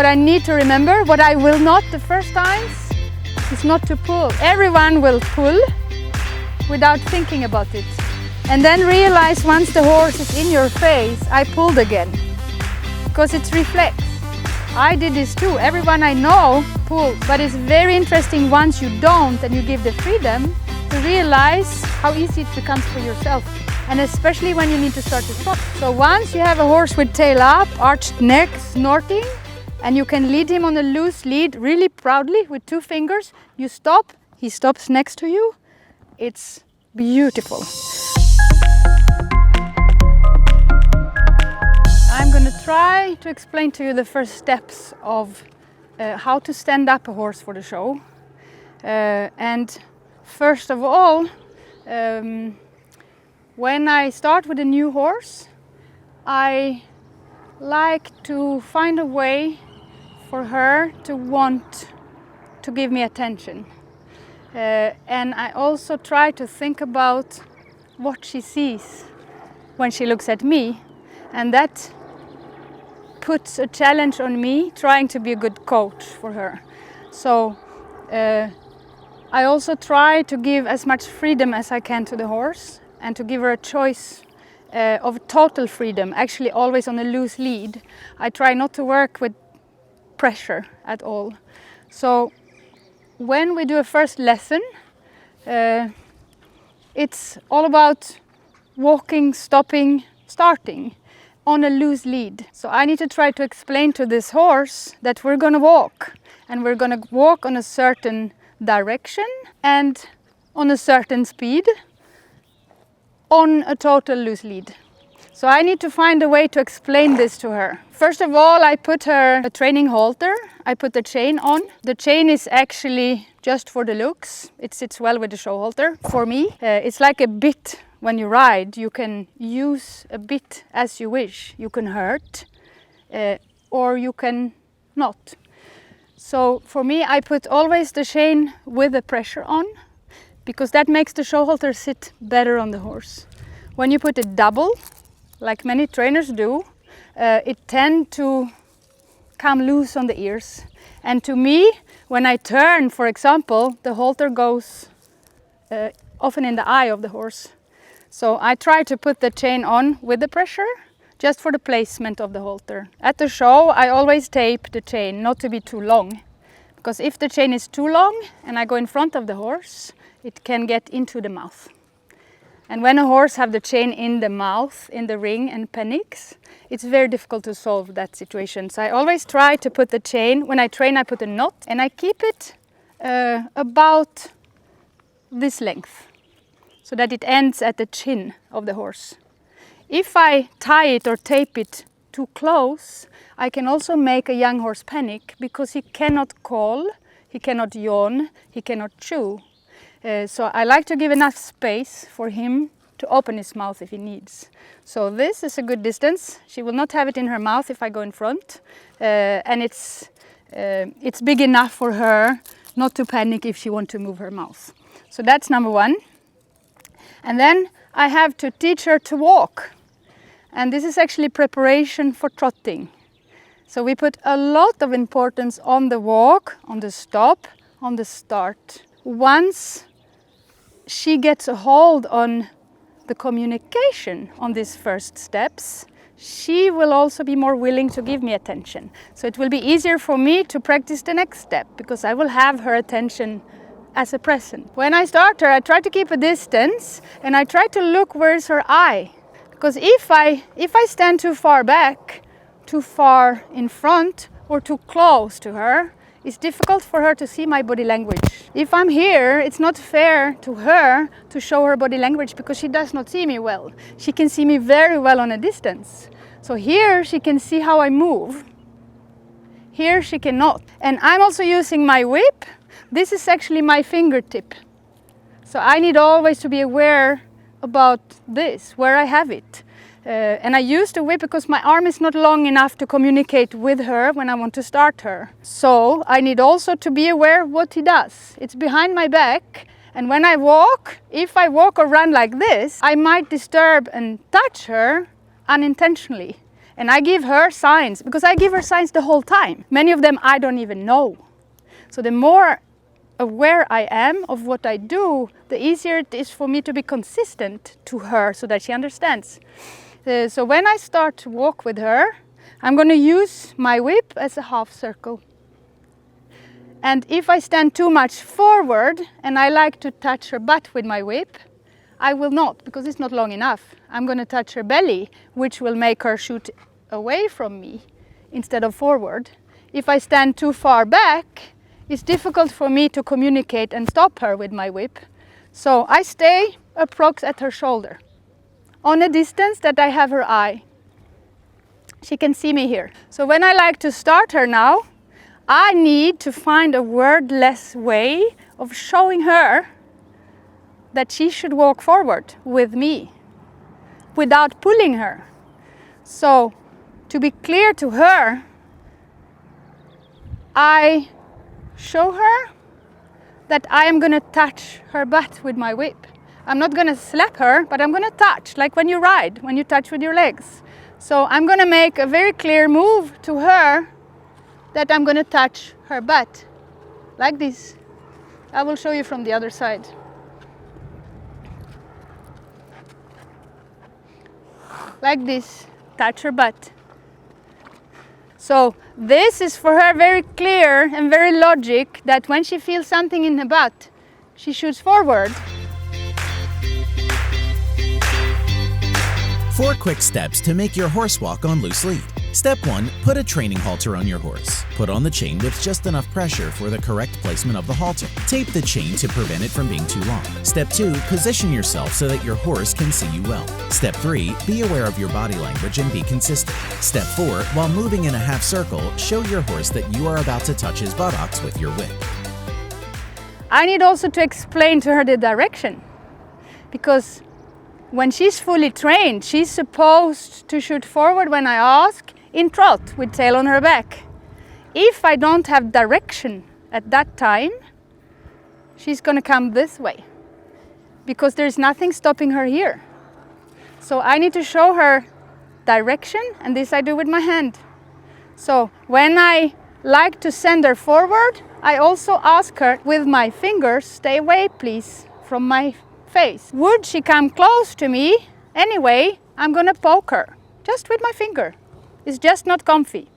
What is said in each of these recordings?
what I need to remember, what I will not the first times, is not to pull. Everyone will pull without thinking about it. And then realize once the horse is in your face, I pulled again. Because it's reflex. I did this too. Everyone I know pulls. But it's very interesting once you don't and you give the freedom to realize how easy it becomes for yourself. And especially when you need to start to trot. So once you have a horse with tail up, arched neck, snorting, and you can lead him on a loose lead really proudly with 2 fingers, you stop, he stops next to you. It's beautiful. I'm going to try to explain to you the first steps of how to stand up a horse for the show. And first of all, when I start with a new horse, I like to find a way for her to want to give me attention. And I also try to think about what she sees when she looks at me. And that puts a challenge on me trying to be a good coach for her. So I also try to give as much freedom as I can to the horse and to give her a choice of total freedom, actually always on a loose lead. I try not to work with pressure at all. So when we do a first lesson, it's all about walking, stopping, starting on a loose lead. So I need to try to explain to this horse that we're going to walk, and we're going to walk on a certain direction and on a certain speed on a total loose lead. So I need to find a way to explain this to her. First of all, I put her a training halter. I put the chain on. The chain is actually just for the looks. It sits well with the show halter. For me, it's like a bit when you ride. You can use a bit as you wish. You can hurt or you can not. So for me, I put always the chain with the pressure on, because that makes the show halter sit better on the horse. When you put it double, like many trainers do, it tends to come loose on the ears. And to me, when I turn, for example, the halter goes often in the eye of the horse. So I try to put the chain on with the pressure, just for the placement of the halter. At the show, I always tape the chain, not to be too long. Because if the chain is too long and I go in front of the horse, it can get into the mouth. And when a horse have the chain in the mouth, in the ring, and panics, it's very difficult to solve that situation. So I always try to put the chain, when I train I put a knot, and I keep it about this length, so that it ends at the chin of the horse. If I tie it or tape it too close, I can also make a young horse panic, because he cannot call, he cannot yawn, he cannot chew. So I like to give enough space for him to open his mouth if he needs. So this is a good distance. She will not have it in her mouth if I go in front. And it's big enough for her not to panic if she wants to move her mouth. So that's number one. And then I have to teach her to walk. And this is actually preparation for trotting. So we put a lot of importance on the walk, on the stop, on the start. Once she gets a hold on the communication on these first steps, she will also be more willing to give me attention. So it will be easier for me to practice the next step, because I will have her attention as a present. When I start her, I try to keep a distance, and I try to look where's her eye. Because if I stand too far back, too far in front, or too close to her, it's difficult for her to see my body language. If I'm here, it's not fair to her to show her body language, because she does not see me well. She can see me very well on a distance. So here she can see how I move. Here she cannot. And I'm also using my whip. This is actually my fingertip. So I need always to be aware about this, where I have it. And I use the whip because my arm is not long enough to communicate with her when I want to start her. So I need also to be aware of what he does. It's behind my back, and when I walk, if I walk or run like this, I might disturb and touch her unintentionally. And I give her signs, because I give her signs the whole time. Many of them I don't even know. So the more aware I am of what I do, the easier it is for me to be consistent to her so that she understands. So when I start to walk with her, I'm going to use my whip as a half circle. And if I stand too much forward and I like to touch her butt with my whip, I will not, because it's not long enough. I'm going to touch her belly, which will make her shoot away from me instead of forward. If I stand too far back, it's difficult for me to communicate and stop her with my whip. So I stay approx at her shoulder, on a distance that I have her eye. She can see me here. So when I like to start her now, I need to find a wordless way of showing her that she should walk forward with me without pulling her. So to be clear to her, I show her that I am going to touch her butt with my whip. I'm not going to slap her, but I'm going to touch, like when you ride, when you touch with your legs. So I'm going to make a very clear move to her that I'm going to touch her butt, like this. I will show you from the other side. Like this, touch her butt. So this is for her very clear and very logic that when she feels something in her butt, she shoots forward. 4 quick steps to make your horse walk on loose lead. Step 1, put a training halter on your horse. Put on the chain with just enough pressure for the correct placement of the halter. Tape the chain to prevent it from being too long. Step 2, position yourself so that your horse can see you well. Step 3, be aware of your body language and be consistent. Step 4, while moving in a half circle, show your horse that you are about to touch his buttocks with your whip. I need also to explain to her the direction, because when she's fully trained, she's supposed to shoot forward when I ask, in trot with tail on her back. If I don't have direction at that time, she's going to come this way, because there's nothing stopping her here. So I need to show her direction, and this I do with my hand. So when I like to send her forward, I also ask her with my fingers, stay away please from my face. Would she come close to me anyway, I'm going to poke her just with my finger. It's just not comfy.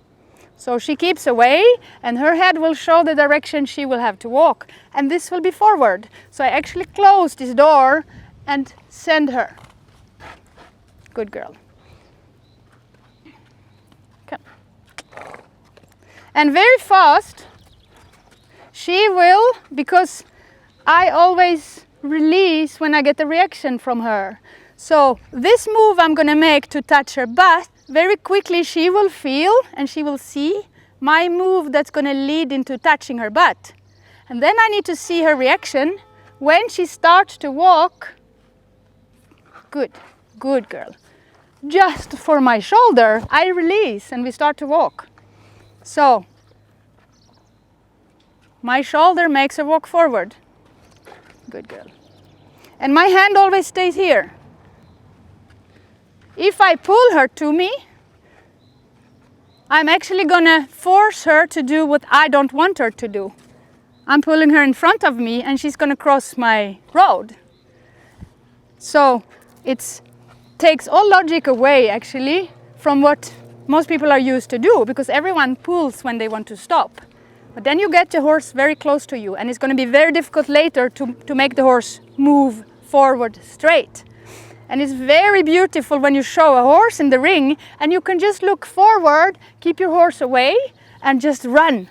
So she keeps away, and her head will show the direction she will have to walk, and this will be forward. So I actually close this door and send her. Good girl. Come. And very fast she will, because I always release when I get a reaction from her. So this move I'm going to make to touch her butt, very quickly she will feel and she will see my move that's going to lead into touching her butt. And then I need to see her reaction when she starts to walk. Good, good girl. Just for my shoulder, I release and we start to walk. So my shoulder makes her walk forward. Good girl. And my hand always stays here. If I pull her to me, I'm actually gonna force her to do what I don't want her to do. I'm pulling her in front of me and she's gonna cross my road. So it takes all logic away actually from what most people are used to do, because everyone pulls when they want to stop. But then you get the horse very close to you, and it's going to be very difficult later to make the horse move forward straight. And it's very beautiful when you show a horse in the ring and you can just look forward, keep your horse away and just run.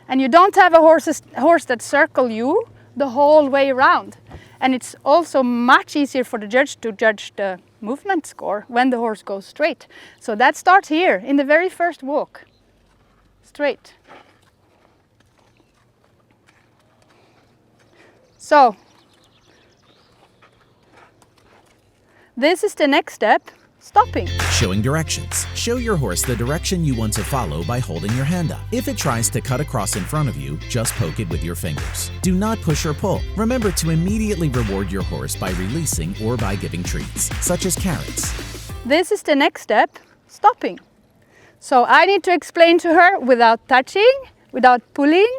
And you don't have a horse that circle you the whole way around. And it's also much easier for the judge to judge the movement score when the horse goes straight. So that starts here in the very first walk. Straight. So this is the next step, stopping. Showing directions. Show your horse the direction you want to follow by holding your hand up. If it tries to cut across in front of you, just poke it with your fingers. Do not push or pull. Remember to immediately reward your horse by releasing or by giving treats, such as carrots. This is the next step, stopping. So I need to explain to her without touching, without pulling,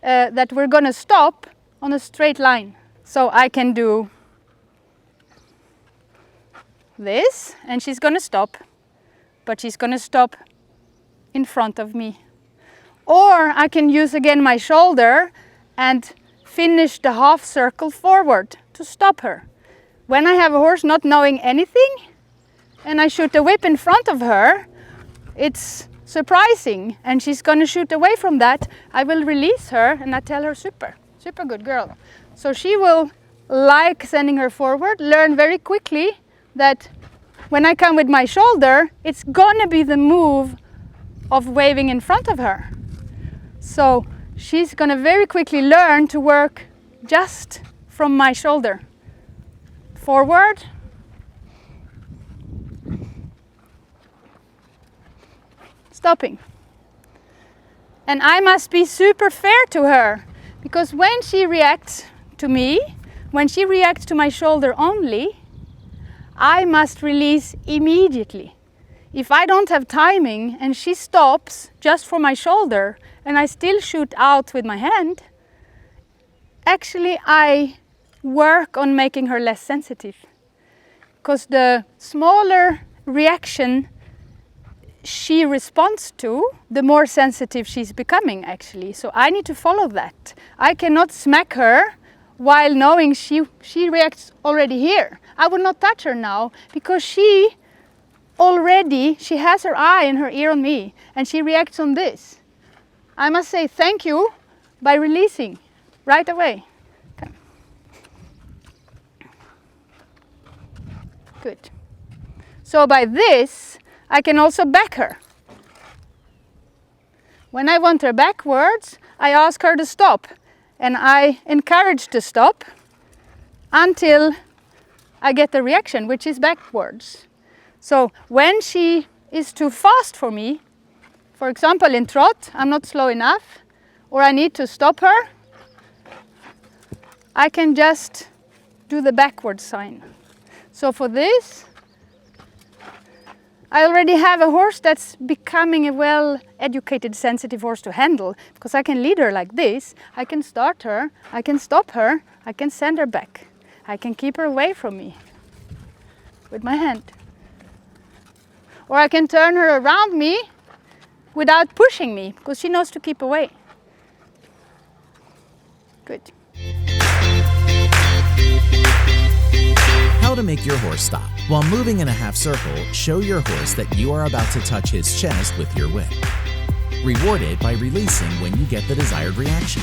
that we're going to stop on a straight line. So I can do this, and she's going to stop, but she's going to stop in front of me. Or I can use again my shoulder and finish the half circle forward to stop her. When I have a horse not knowing anything and I shoot a whip in front of her, it's surprising, and she's going to shoot away from that. I will release her and I tell her, super good girl. So she will like sending her forward, learn very quickly that when I come with my shoulder, it's going to be the move of waving in front of her. So she's going to very quickly learn to work just from my shoulder. Forward. Stopping. And I must be super fair to her, because when she reacts to me, when she reacts to my shoulder only, I must release immediately. If I don't have timing and she stops just for my shoulder and I still shoot out with my hand, actually I work on making her less sensitive. Because the smaller reaction she responds to, the more sensitive she's becoming actually. So I need to follow that. I cannot smack her while knowing she reacts already here. I will not touch her now because she has her eye and her ear on me and she reacts on this. I must say thank you by releasing right away. Okay. Good. So by this, I can also back her. When I want her backwards, I ask her to stop and I encourage to stop until I get the reaction, which is backwards. So when she is too fast for me, for example in trot, I'm not slow enough, or I need to stop her, I can just do the backward sign. So for this, I already have a horse that's becoming a well-educated, sensitive horse to handle, because I can lead her like this, I can start her, I can stop her, I can send her back. I can keep her away from me with my hand. Or I can turn her around me without pushing me, because she knows to keep away. Good. How to make your horse stop. While moving in a half circle, show your horse that you are about to touch his chest with your whip. Reward it by releasing when you get the desired reaction.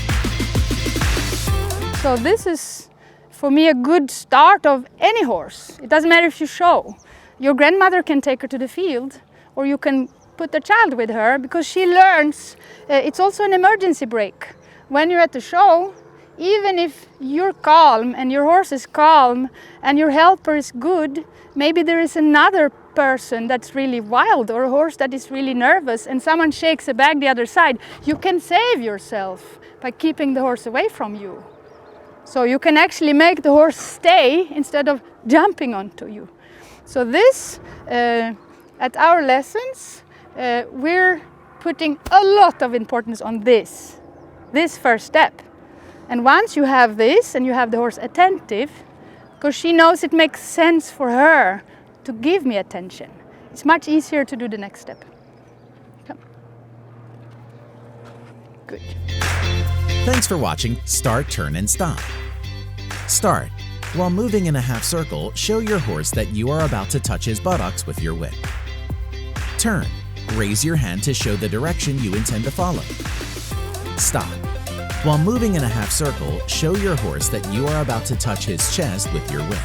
So this is, for me, a good start of any horse. It doesn't matter if you show. Your grandmother can take her to the field, or you can put the child with her, because she learns. It's also an emergency brake. When you're at the show, even if you're calm and your horse is calm and your helper is good, maybe there is another person that's really wild, or a horse that is really nervous, and someone shakes a bag the other side. You can save yourself by keeping the horse away from you. So you can actually make the horse stay instead of jumping onto you. So this, at our lessons, we're putting a lot of importance on this first step. And once you have this and you have the horse attentive, because she knows it makes sense for her to give me attention, it's much easier to do the next step. Come. Good. Thanks for watching Start, Turn, and Stop. Start. While moving in a half circle, show your horse that you are about to touch his buttocks with your whip. Turn. Raise your hand to show the direction you intend to follow. Stop. While moving in a half circle, show your horse that you are about to touch his chest with your whip.